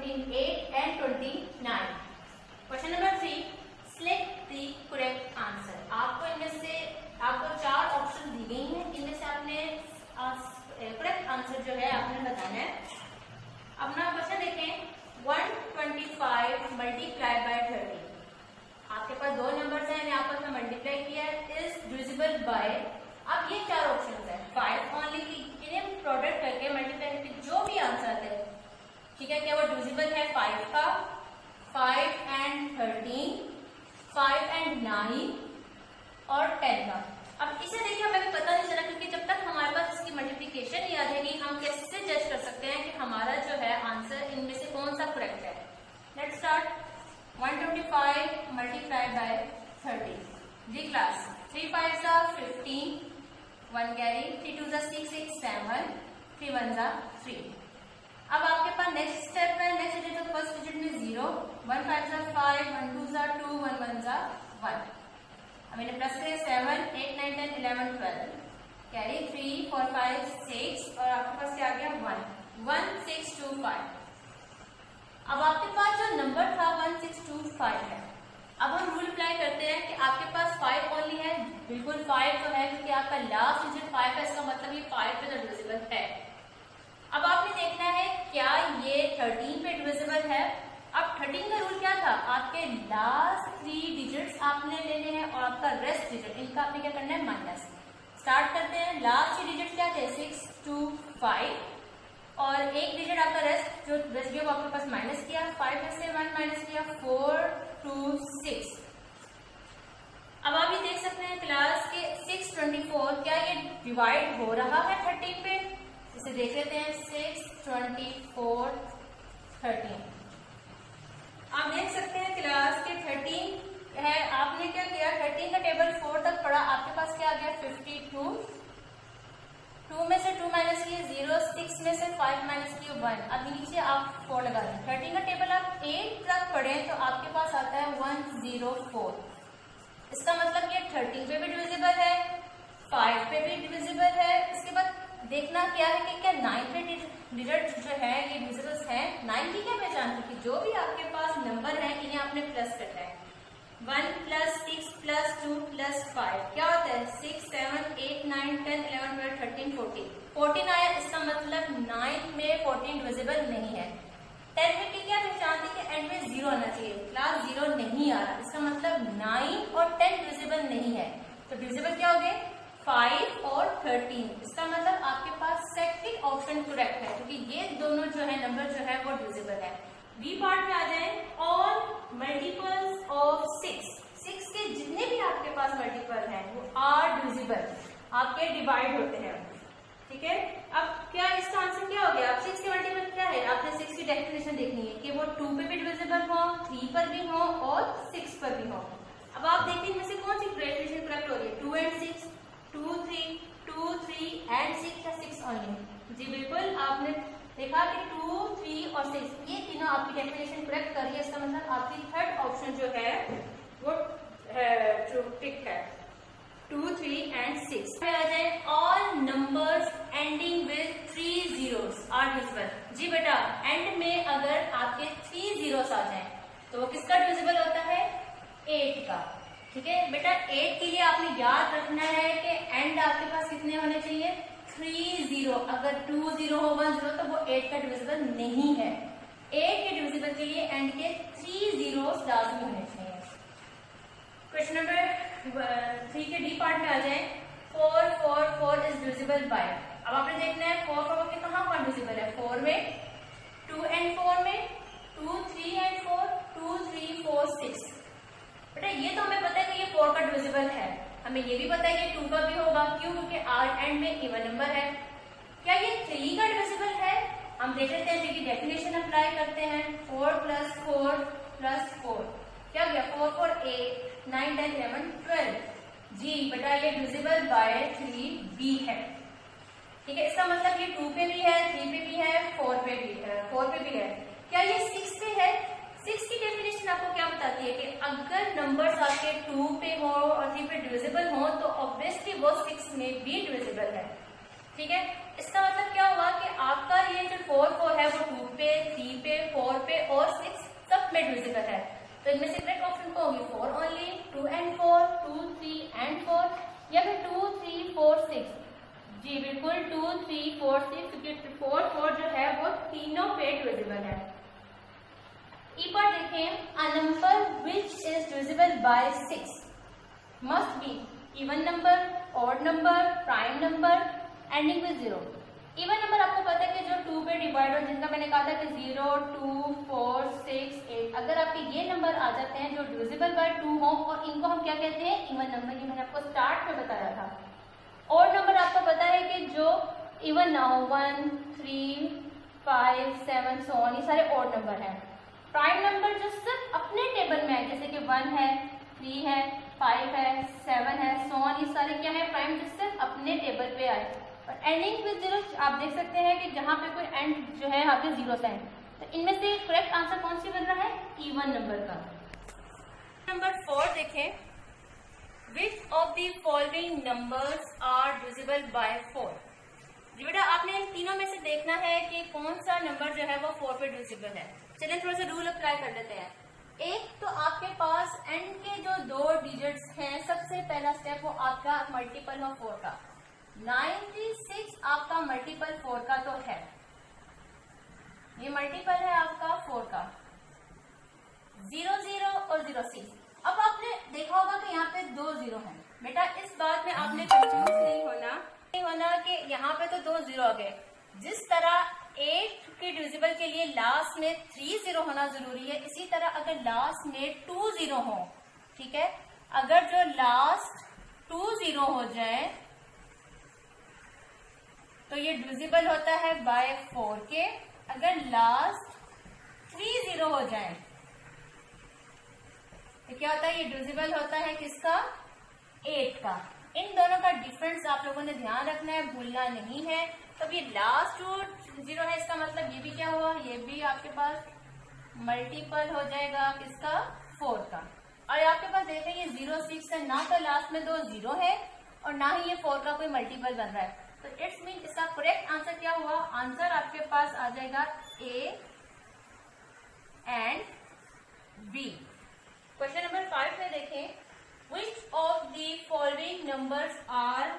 28 and 29. Question number 3, select the correct answer. आपको इनमें से आपको 4 ऑप्शन दी गई हैं, इनमें से आपने करेक्ट आंसर जो है आपने बताना है. अपना क्वेश्चन देखें. 125 मल्टीप्लाई बाय 30. आपके पास दो नंबर्स हैं, आपस में मल्टीप्लाई किया है, इज डिविजिबल बाय. अब ये 4 ऑप्शन है. 5 ओनली, इन्हें प्रोडक्ट करके मल्टीप्लाई करके जो भी आंसर आता है, ठीक है, क्या वो डिविजिबल है 5 का, 5 and 13, 5 and 9 और 10 का. अब इसे देखिए हमें पता नहीं चला, क्योंकि जब तक हमारे पास इसकी मल्टीप्लिकेशन नहीं आ जाएगी हम कैसे जज कर सकते हैं कि हमारा जो है आंसर इनमें से कौन सा करेक्ट है. Let's start. 125 multiply by 30. जी class. 3 5s are 15, 1 carry, 3 2s are 6 6 7, 3 1s are 3. अब आपके पास नेक्स्ट स्टेप है. नेक्स्ट डिजिट तो फर्स्ट डिजिट में 0, 1 5s are 5, 1 2s are 2, 1 1s are 1. अब इन्हें प्लस करें. 7 8 9 10 11 12 कैरी, 3 4 5 6 और आपके पास क्या आ गया 1 1 6 2 5. अब आपके पास जो नंबर था 1 6 2 5 है. अब हम रूल अप्लाई करते हैं कि आपके पास 5 ओनली है. बिल्कुल 5 तो है, क्योंकि आपका लास्ट डिजिट 5 है, इसका मतलब ये 5 पे तो डिविजिबल है. अब आपने देखना है क्या ये 13 पे डिविजिबल है. अब 13 का रूल क्या था, आपके लास्ट 3 डिजिट्स आपने लेने हैं और आपका रेस्ट डिजिट इनका आपने क्या करना है माइनस. स्टार्ट करते हैं. लास्ट 3 डिजिट क्या थे 6 2 5 और एक डिजिट आपका रेस्ट जो रेस्ट गया वो आपके पास माइनस किया. 5 में से 1 माइनस किया, 4 2 6. अब आप ये देख सकते हैं क्लास के 6 24 क्या ये डिवाइड हो रहा है 13 पे. इसे देख लेते हैं. 6 24 13. आप देख सकते हैं क्लास के 13 है. आपने क्या किया 13 का टेबल 4 तक पढ़ा. आपके पास क्या आ गया 52. 2 में से 2 माइनस किए 0, 6 में से 5 माइनस किए 1. अब नीचे आप 4 लगा दें. 13 का टेबल आप 8 तक पढ़ें तो आपके पास आता है 104. इसका मतलब ये 13 पे भी डिविजिबल है, 5 पे भी डिविजिबल है. इसके बाद देखना क्या है कि क्या 9 पे डिजिट जो है ये डिविजिबल्स है. 9 की क्या पहचान की, जो भी आपके पास नंबर है इन्हें आपने प्लस करना है. 1 प्लस 6 प्लस 2 प्लस 5 क्या होता है 6 7 8 9 10 11 12 13 14. 14 आया, इसका मतलब 9 में 14 डिविजिबल नहीं है. 10 में की क्या पहचान थी कि एंड में 0 आना चाहिए. क्लास 0 नहीं आ रहा, इसका मतलब 9 और 10 डिविजिबल नहीं है. तो डिविजिबल क्या हो गए 5 और 13. इसका मतलब आपके पास सेकंड ऑप्शन करेक्ट है, क्योंकि ये दोनों जो है नंबर जो है वो डिविजिबल है. बी पार्ट में आ जाए. ऑल मल्टीपल्स ऑफ 6 के जितने भी आपके पास मल्टीपल हैं वो आर डिविजिबल, आपके डिवाइड होते हैं. ठीक है. अब क्या इसका आंसर क्या हो गया. अब 6 के मल्टीपल क्या है, आपने 6 की डेफिनेशन देखनी है कि वो 2 पे भी डिविजिबल हो, 3 पर भी हो और 6 पर भी हो. अब आप देखते हैं इनमें से कौन सी डेफिनेशन करेक्ट हो रही है. 2 and 6, 2 3, 2 3 and 6 या 6 ओनली. जी बिल्कुल, आपने देखा कि 2 3 और 6 ये तीनों आपकी डेफिनेशन करेक्ट कर रही है. इसका मतलब आपकी थर्ड ऑप्शन जो है वो ट्रू टिक है. 2 3 and 6 पे आ जाए. All numbers ending with 3 zeros are divisible. जी बेटा, एंड में अगर आपके 3 zeros आ जाए तो वो किसका डिविजिबल होता है 8 का. ठीक है बेटा, 8 के लिए आपने याद रखना है कि एंड आपके पास कितने होने चाहिए 3 0. अगर 2 0 हो 1 0 तो वो 8 का डिविजिबल नहीं है. 8 के डिविजिबल के लिए एंड के 3 zeros लाजमी होने चाहिए. क्वेश्चन नंबर 3 के डी पार्ट में आ जाए. 4 4 4 इज डिविजिबल बाय. अब आपने देखना है 4 4 के कहाँ पर डिविजिबल है. 4 में, 2 and 4 में, 2 3 and 4, 2 3 4 6. बेटा ये तो हमें पता है कि ये 4 का डिविजिबल है. हमें ये भी पता है कि 2 का भी होगा. क्यों, क्योंकि आर एंड में इवन नंबर है. क्या ये 3 का डिविजिबल है. हम देख लेते हैं कि डेफिनेशन अप्लाई करते हैं. 4 + 4 + 4 क्या हो गया 4 4 8 9 10 11 12. जी बेटा ये डिविजिबल बाय 3b है. ठीक है. इसका मतलब ये 2 पे भी है, 3 पे भी है, 4 पे भी है. क्या ये 6 पे है. 6 की डेफिनेशन आपको क्या बताती है कि अगर नंबर्स आपके 2 पे हो और 3 पे डिविजिबल हो तो ऑब्वियसली वो 6 में भी डिविजिबल है. ठीक है. इसका मतलब क्या हुआ कि आपका ये जो 4 4 है वो 2 पे, 3 पे, 4 पे में डिविजिबल है। तो इनमें से करेक्ट ऑप्शन को होगी 4 ओनली, 2 and 4, 2, 3 and 4, या फिर 2, 3, 4, 6। जी बिल्कुल 2, 3, 4, 6, क्योंकि 4, 4 जो है वो तीनों पे डिविजिबल है। ई पर देखें, a number which is divisible by 6 must be even number, odd number, prime number, ending with 0। Even number आपको पता है कि जो 2 पे डिवाइड हो, जिनका मैंने कहा था कि 0, 2, 4, 6, 8, अगर आपके ये नंबर आ जाते हैं जो डिविजिबल बाय 2 हो, और इनको हम क्या कहते हैं, इवन नंबर। ये मैंने आपको स्टार्ट में बताया था। ऑड नंबर आपको पता है कि जो इवन ना हो, 1, 3, 5, 7 सो ऑन, ये सारे ऑड नंबर हैं। प्राइम नंबर जो सिर्फ अपने टेबल में है, जैसे कि 1 है, 3 है, 5 है, 7 है, सो ऑन, ये सारे क्या है, प्राइम जो सिर्फ अपने टेबल पे आए। और एंडिंग विद 0 आप देख सकते हैं कि जहां पे कोई एंड जो है यहाँ पे 0 से एंड। तो इनमें से करेक्ट आंसर कौन सी बन रहा है, इवन नंबर का। नंबर 4 देखें, which of the following numbers are divisible by 4। जी बेटा आपने इन तीनों में से देखना है कि कौन सा नंबर जो है वो 4 पे डिविजिबल है। चलिए थोड़ा सा रूल अप्लाई कर लेते हैं। एक तो आपके पास एंड के जो 2 डिजिट्स हैं, सबसे पहला स्टेप वो आपका मल्टीपल हो 4 का। 96 आपका मल्टीपल 4 का तो है, ये मल्टीपल है आपका 4 का। 0, 0 और 0, 6। अब आपने देखा होगा कि यहाँ पे 2 0 हैं। बेटा इस बात में आपने कंफ्यूज नहीं होना कि यहाँ पे तो 2 0 आ गए। जिस तरह 8 के डिविजिबल के लिए लास्ट में 3 0 होना जरूरी है, इसी तरह अगर लास्ट में 2 0 हो, ठीक है, अगर जो लास्ट 2 0 हो जाए तो ये डिविजिबल होता है बाय 4 के। अगर लास्ट 3 0 हो जाए तो क्या होता है, ये डिविजिबल होता है किसका, 8 का। इन दोनों का डिफरेंस आप लोगों ने ध्यान रखना है, भूलना नहीं है। तो ये लास्ट 2 0 है, इसका मतलब ये भी क्या हुआ, ये भी आपके पास मल्टीपल हो जाएगा किसका, 4 का। और आपके पास देखें ये 0, 6 है, ना तो लास्ट में 2 0 है और ना ही ये 4 का कोई मल्टीपल बन रहा है। तो इट्स मीन इसका करेक्ट आंसर क्या हुआ, आंसर आपके पास आ जाएगा A and B. Question number 5 में देखें, which of the following numbers are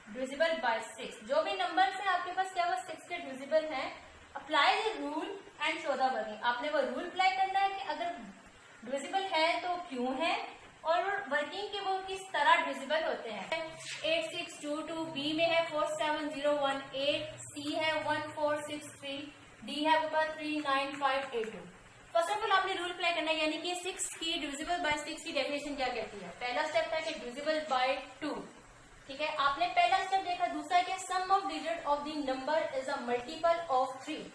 divisible by 6। जो भी नंबर्स हैं आपके पास क्या वो 6 के डिविजिबल हैं। Apply the rule and show the working. आपने वो रूल अप्लाई करना है कि अगर डिविजिबल है तो क्यों है, और वर्किंग के वो किस तरह डिविजिबल होते हैं। 8, 6, 2, 2, बी में है 4, 7, 0, 1, 8, सी है 1, 4, 6, 3, डी है आपका 3, 9, 5, 8, 2। फर्स्ट ऑफ ऑल आपने रूल अप्लाई करना है, यानी कि 6 की डिविजिबल बाय 6 की डेफिनेशन क्या कहती है। पहला स्टेप था कि डिविजिबल बाय 2, ठीक है, आपने पहला स्टेप देखा। दूसरा क्या, sum of digit of the number is a multiple of 3।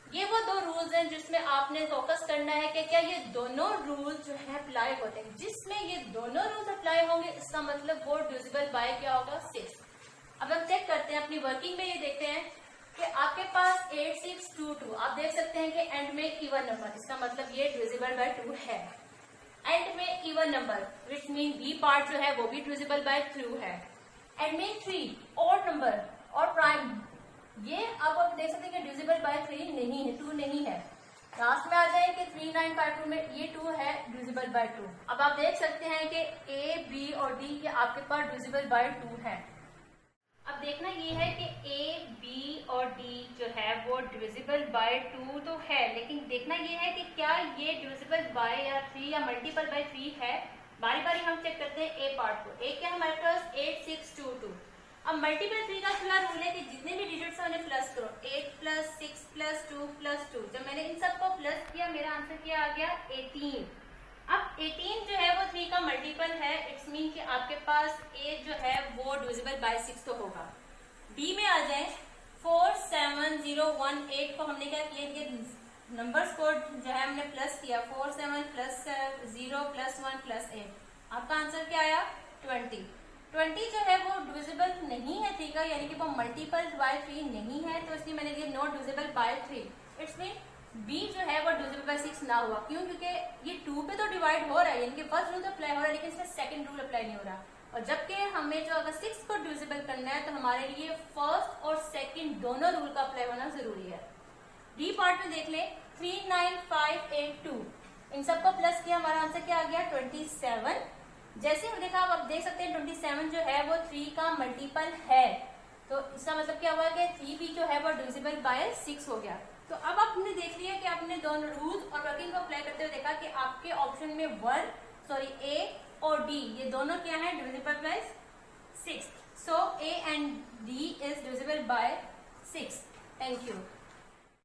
ये वो 2 रूल्स हैं जिसमें आपने फोकस करना है कि क्या ये दोनों रूल्स जो है अप्लाई होते हैं। जिसमें ये दोनों रूल्स अप्लाई होंगे इसका मतलब वो डिविजिबल बाय क्या होगा, 6। अब हम चेक करते हैं अपनी वर्किंग में, ये देखते हैं कि आपके पास 8, 6, 2, 2, आप देख सकते हैं कि एंड में इवन नंबर, इसका मतलब ये डिविजिबल बाय 2 है। एंड में even number which mean B part जो है वो भी डिविजिबल बाय 2 है। एंड में 3 ऑड नंबर और प्राइम, ये अब आप देख सकते हैं कि डिविजिबल बाय 3 नहीं है, 2 नहीं है। लास्ट में आ जाए कि 3, 9, 5, 2 में ये 2 है डिविजिबल बाय 2। अब आप देख सकते हैं कि ए, बी और डी के आपके पास डिविजिबल बाय 2 है। अब देखना ये है कि ए, बी और डी जो है वो डिविजिबल बाय 2 तो है, लेकिन देखना ये है कि क्या ये डिविजिबल बाय या 3 या मल्टीपल बाय 3 है। बारी बारी हम चेक करते हैं ए पार्ट को। ए क्या हमारे पास 8, 6, 2, 2। अब मल्टीपल 3 का क्या रूल है कि जितने भी डिजिट्स हैं उन्हें प्लस करो। 8 + 6 + 2 + 2, जब मैंने इन सबको प्लस किया मेरा आंसर क्या आ गया, 18। अब 18 जो है वो 3 का मल्टीपल है, इट्स मीन कि आपके पास ए जो है वो डिविजिबल बाय 6 तो होगा। बी में आ जाए 4, 7, 0, 1, 8 को हमने क्या किया, ये नंबर्स को जो है हमने प्लस किया। 4, 7 + 0 + 1 + 8, आपका आंसर क्या आया, 20। 20 जो है वो डिविजिबल नहीं है 3 का, यानी कि वो मल्टीपल बाय 3 नहीं है, तो इसलिए मैंने दिया not divisible by 3। It's mean B जो है वो डिविजिबल बाय 6 ना हुआ। क्यों, क्योंकि ये 2 पे तो डिवाइड हो रहा है, यानी कि फर्स्ट रूल अप्लाई हो रहा है, लेकिन इसमें सेकंड रूल अप्लाई नहीं हो रहा। और जबकि हमें जो अगर 6 को डिविजिबल करना है तो हमारे लिए फर्स्ट और सेकंड दोनों रूल का अप्लाई होना जरूरी है। डी पार्ट में देख ले 3, 9, 5, 8, 2। इन सबको प्लस किया, हमारा आंसर क्या आ गया 27। जैसे हम देखा, आप देख सकते हैं 27 जो है वो 3 का मल्टीपल है, तो इसका मतलब क्या हुआ कि 3 भी जो है वो डिविजिबल बाय 6 हो गया। तो अब आपने देख लिया कि आपने दोनों रूल्स और वर्किंग को अप्लाई करते हुए देखा कि आपके ऑप्शन में ए और डी ये दोनों क्या है divisible by 6। So A and D is divisible by 6। Thank you.